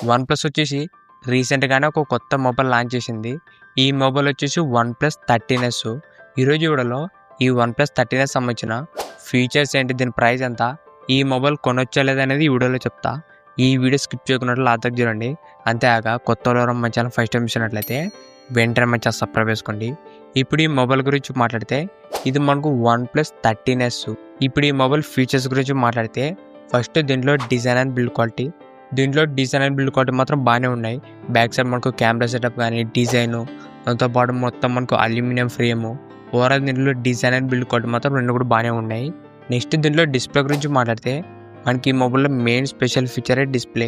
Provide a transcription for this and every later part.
One plus వచ్చేసి రీసెంట్గానే ఒక కొత్త మొబైల్ లాంచ్ చేసింది. ఈ మొబైల్ వచ్చేసి వన్ ప్లస్ 13s. ఈరోజు వీడియోలో ఈ వన్ ప్లస్ 13s సంబంధించిన ఫీచర్స్ ఏంటి, దీని ప్రైస్ ఎంత, ఈ మొబైల్ కొనొచ్చా లేదనేది ఈ వీడియోలో చెప్తా. ఈ వీడియో స్కిప్ చేయకున్నట్లు లాతకు చూడండి. అంతేగాక కొత్త వాళ్ళు మన ఛానల్ ఫస్ట్ టైం చూసినట్లయితే వెంటనే మన ఛానల్ సబ్స్క్రైబ్ చేసుకోండి. ఇప్పుడు ఈ మొబైల్ గురించి మాట్లాడితే ఇది మనకు వన్ ప్లస్ 13s. ఇప్పుడు ఈ మొబైల్ ఫీచర్స్ గురించి మాట్లాడితే ఫస్ట్ దీంట్లో డిజైన్ అండ్ బిల్డ్ క్వాలిటీ. దీంట్లో డిజైన్ అండ్ బిల్డ్ క్వాలిటీ మాత్రం బాగానే ఉన్నాయి. బ్యాక్ సైడ్ మనకు కెమెరా సెటప్ కానీ డిజైను, దాంతోపాటు మొత్తం మనకు అల్యూమినియం ఫ్రేము, ఓవరాల్ దీంట్లో డిజైన్ అండ్ బిల్డ్ క్వాలిటీ మాత్రం రెండు కూడా బాగానే ఉన్నాయి. నెక్స్ట్ దీంట్లో డిస్ప్లే గురించి మాట్లాడితే మనకి ఈ మొబైల్లో మెయిన్ స్పెషల్ ఫీచరే డిస్ప్లే.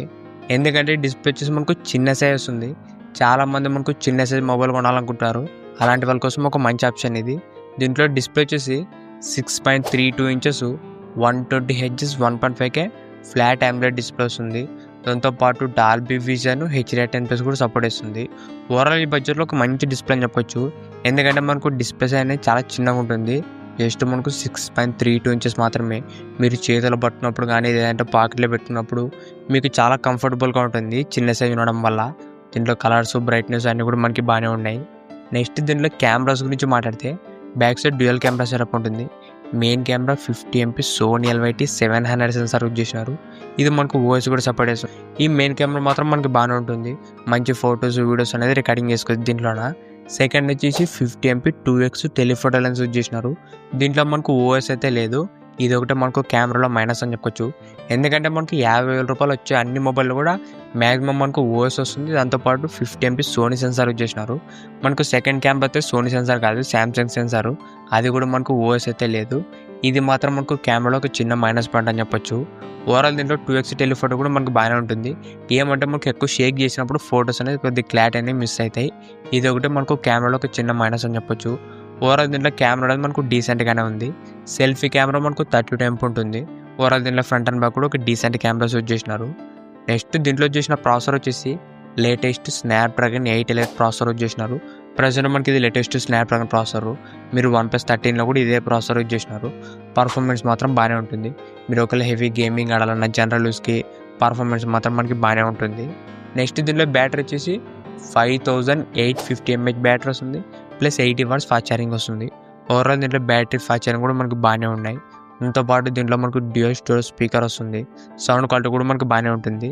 ఎందుకంటే డిస్ప్లే వచ్చేసి మనకు చిన్న సైజ్ వస్తుంది. చాలామంది మనకు చిన్న సైజ్ మొబైల్ కొనాలనుకుంటారు. అలాంటి వాళ్ళ కోసం ఒక మంచి ఆప్షన్ ఇది. దీంట్లో డిస్ప్లే వచ్చేసి 6.32 inches 120Hz 1.5K flat AMOLED display వస్తుంది. దాంతోపాటు డాల్బీ విజన్ HDR10+ కూడా సపోర్ట్ చేస్తుంది. ఓవరాల్ ఈ బడ్జెట్లో ఒక మంచి డిస్ప్లే అని చెప్పొచ్చు. ఎందుకంటే మనకు డిస్ప్లే సైజ్ అనేది చాలా చిన్నగా ఉంటుంది. జస్ట్ మనకు 6.32 ఇంచెస్ మాత్రమే. మీరు చేతిలో పట్టినప్పుడు కానీ లేదంటే పాకెట్లో పెట్టుకున్నప్పుడు మీకు చాలా కంఫర్టబుల్గా ఉంటుంది చిన్న సైజ్ ఉండడం వల్ల. దీంట్లో కలర్స్, బ్రైట్నెస్ అన్నీ కూడా మనకి బాగానే ఉన్నాయి. నెక్స్ట్ దీంట్లో కెమెరాస్ గురించి మాట్లాడితే back side dual camera setup ఉంటుంది. Main camera 50MP Sony LYT 700 sensor use చేసినారు. ఇది మనకు ఓఎస్ కూడా సపోర్ట్ చేస్తుంది. ఈ మెయిన్ కెమెరా మాత్రం మనకి బాగానే ఉంటుంది. మంచి ఫొటోస్, వీడియోస్ అనేది రికార్డింగ్ చేసుకోవచ్చు దీంట్లోన. సెకండ్ వచ్చేసి 50MP 2x telephoto lens use చేసినారు. దీంట్లో మనకు ఓఎస్ అయితే లేదు. ఇది ఒకటే మనకు కెమెరాలో మైనస్ అని చెప్పొచ్చు. ఎందుకంటే మనకి 50,000 రూపాయలు వచ్చే అన్ని మొబైల్లో కూడా మ్యాక్సిమం మనకు ఓఎస్ వస్తుంది. దాంతోపాటు 50MP సోనీ సెన్సార్ యూజ్ చేసినారు. మనకు సెకండ్ కెమెరా అయితే సోనీ సెన్సార్ కాదు, శాంసంగ్ సెన్సారు. అది కూడా మనకు ఓఎస్ అయితే లేదు. ఇది మాత్రం మనకు కెమెరాలో ఒక చిన్న మైనస్ పాయింట్ అని చెప్పొచ్చు. ఓవరాల్ దీంట్లో 2x టెలిఫోటో కూడా మనకు బాగానే ఉంటుంది. ఏమంటే మనకు ఎక్కువ షేక్ చేసినప్పుడు ఫొటోస్ అనేది కొద్దిగా క్లారిటీ అనేది మిస్ అవుతాయి. ఇది ఒకటి మనకు కెమెరాలో ఒక చిన్న మైనస్ అని చెప్పొచ్చు. ఓవరాల్ దీంట్లో కెమెరా అనేది మనకు డీసెంట్గానే ఉంది. సెల్ఫీ కెమెరా మనకు 30 MP ఉంటుంది. ఓవరాల్ దీంట్లో ఫ్రంట్ అండ్ బ్యాక్ కూడా ఒక డీసెంట్ కెమెరాస్ యూజ్ చేసినారు. నెక్స్ట్ దీంట్లో చేసిన ప్రాసెసర్ వచ్చేసి latest Snapdragon 8 Elite processor use చేసినారు. ప్రజెంట్ మనకి ఇది లేటెస్ట్ స్నాప్డ్రాగన్ ప్రాసెసర్. మీరు వన్ ప్లస్ 13లో కూడా ఇదే ప్రాసెసర్ యూజ్ చేసినారు. పర్ఫార్మెన్స్ మాత్రం బాగానే ఉంటుంది. మీరు ఒకవేళ హెవీ గేమింగ్ ఆడాలన్న జనరల్ యూస్కి పర్ఫార్మెన్స్ మాత్రం మనకి బాగానే ఉంటుంది. నెక్స్ట్ దీంట్లో బ్యాటరీ వచ్చేసి 5850 mAh బ్యాటరీ వస్తుంది. ప్లస్ 80 watts ఫాస్ట్ ఛార్జింగ్ వస్తుంది. ఓవరాల్ దీంట్లో బ్యాటరీ ఫాస్ట్ ఛార్జింగ్ కూడా మనకు బాగానే ఉన్నాయి. దాంతోపాటు దీంట్లో మనకు డ్యూయల్ స్టోరేజ్ స్పీకర్ వస్తుంది. సౌండ్ క్వాలిటీ కూడా మనకు బాగానే ఉంటుంది.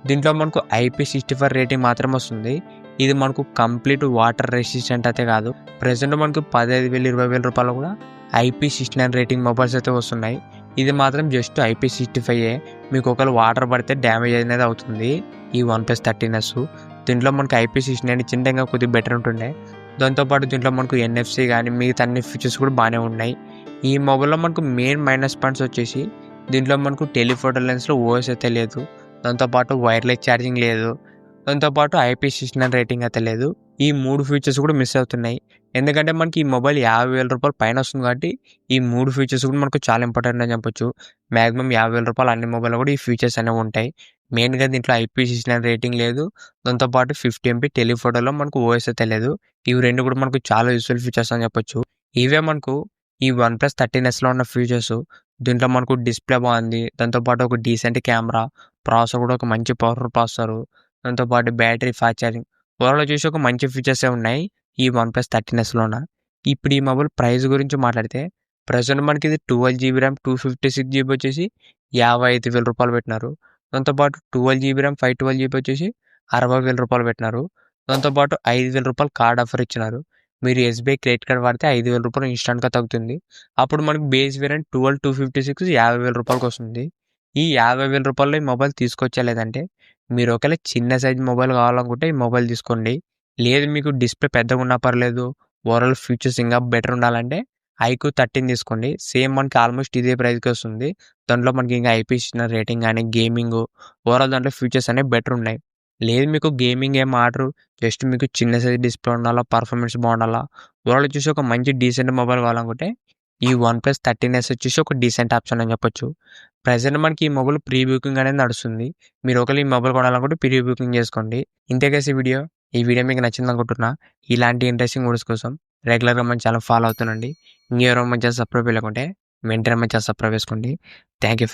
దీంట్లో మనకు IP65 రేటింగ్ మాత్రమే వస్తుంది. ఇది మనకు కంప్లీట్ వాటర్ రెసిస్టెంట్ అయితే కాదు. ప్రెసెంట్ మనకు 15,000 20,000 రూపాయలు కూడా IP69 రేటింగ్ మొబైల్స్ అయితే వస్తున్నాయి. ఇది మాత్రం జస్ట్ IP65. మీకు ఒకవేళ వాటర్ పడితే డ్యామేజ్ అనేది అవుతుంది ఈ వన్ ప్లస్ 13s. దీంట్లో మనకు IP69 ఇచ్చింటే ఇంకా కొద్దిగా బెటర్ ఉంటుండే. దాంతోపాటు దీంట్లో మనకు NFC కానీ మిగతా అన్ని ఫీచర్స్ కూడా బాగానే ఉన్నాయి. ఈ మొబైల్లో మనకు మెయిన్ మైనస్ పాయింట్స్ వచ్చేసి దీంట్లో మనకు టెలిఫోటో లెన్స్లో ఓఎస్ అయితే లేదు. దాంతోపాటు వైర్లెస్ ఛార్జింగ్ లేదు. దాంతోపాటు IP69 రేటింగ్ అయితే లేదు. ఈ 3 ఫీచర్స్ కూడా మిస్ అవుతున్నాయి. ఎందుకంటే మనకి ఈ మొబైల్ 50,000 రూపాయలు పైన వస్తుంది కాబట్టి ఈ 3 ఫీచర్స్ కూడా మనకు చాలా ఇంపార్టెంట్ అని చెప్పొచ్చు. మ్యాక్సిమం 50,000 రూపాయలు అన్ని మొబైల్లో కూడా ఈ ఫీచర్స్ అనేవి ఉంటాయి. మెయిన్గా దీంట్లో IP69 రేటింగ్ లేదు. దాంతోపాటు 50MP టెలిఫోటోలో మనకు ఓఎస్ అయితే లేదు. ఇవి రెండు కూడా మనకు చాలా యూస్ఫుల్ ఫీచర్స్ అని చెప్పొచ్చు. ఇవే మనకు ఈ వన్ ప్లస్ 13sలో ఉన్న ఫీచర్స్. దీంట్లో మనకు డిస్ప్లే బాగుంది. దాంతోపాటు ఒక డీసెంట్ కెమెరా, ప్రాసెసర్ కూడా ఒక మంచి పవర్ఫుల్ ప్రాసెసర్, దాంతోపాటు బ్యాటరీ ఫాస్ట్ ఛార్జింగ్, ఓవరాల్ చూసి ఒక మంచి ఫీచర్సే ఉన్నాయి ఈ వన్ ప్లస్ 13sలోన. ఇప్పుడు ఈ మొబైల్ ప్రైస్ గురించి మాట్లాడితే ప్రజెంట్ మనకి ఇది 12GB ర్యామ్ 256GB వచ్చేసి 55,000 రూపాయలు పెట్టినారు. దాంతోపాటు 12GB ర్యామ్ 512GB వచ్చేసి 60,000 రూపాయలు పెట్టినారు. దాంతోపాటు 5,000 రూపాయలు కార్డ్ ఆఫర్ ఇచ్చినారు. మీరు SBI క్రెడిట్ కార్డ్ వాడితే 5,000 రూపాయలు ఇన్స్టాంట్గా తగ్గుతుంది. అప్పుడు మనకు బేస్ వేరియంట్ 256 50,000 రూపాయలకి వస్తుంది. ఈ 50,000 రూపాయల్లో ఈ మొబైల్ తీసుకొచ్చా లేదంటే మీరు ఒకవేళ చిన్న సైజ్ మొబైల్ కావాలనుకుంటే ఈ మొబైల్ తీసుకోండి. లేదు మీకు డిస్ప్లే పెద్దగా ఉన్నా పర్లేదు, ఓవరాల్ ఫీచర్స్ ఇంకా బెటర్ ఉండాలంటే iQOO 13 తీసుకోండి. సేమ్ మనకి ఆల్మోస్ట్ ఇదే ప్రైస్కి వస్తుంది. దాంట్లో మనకి ఇంకా IP69 రేటింగ్ కానీ గేమింగ్, ఓవరాల్ దాంట్లో ఫీచర్స్ అనేవి బెటర్ ఉన్నాయి. లేదు మీకు గేమింగ్ ఏం ఆర్డర్, జస్ట్ మీకు చిన్న సైజ్ డిస్ప్లే ఉండాలా, పర్ఫార్మెన్స్ బాగుండాలా, ఓవరాల్ వచ్చేసి ఒక మంచి డీసెంట్ మొబైల్ కావాలనుకుంటే ఈ వన్ ప్లస్ 13s వచ్చేసి ఒక డీసెంట్ ఆప్షన్ అని చెప్పొచ్చు. ప్రజెంట్ మనకి ఈ మొబైల్ ప్రీ బుకింగ్ అనేది నడుస్తుంది. మీరు ఒకవేళ ఈ మొబైల్ కొనాలనుకుంటే ప్రీ బుకింగ్ చేసుకోండి. ఇంతకేసి ఈ వీడియో మీకు నచ్చింది అనుకుంటున్నా. ఇలాంటి ఇంట్రెస్టింగ్ వీడియోస్ కోసం రెగ్యులర్గా మన ఛానల్ ఫాలో అవుతుండండి. ఇంకెవరో మన ఛానల్ సబ్స్క్రైబ్ చేయలేకుంటే వెంటనే మన ఛానల్ సబ్స్క్రైబ్ చేసుకోండి. Thank you.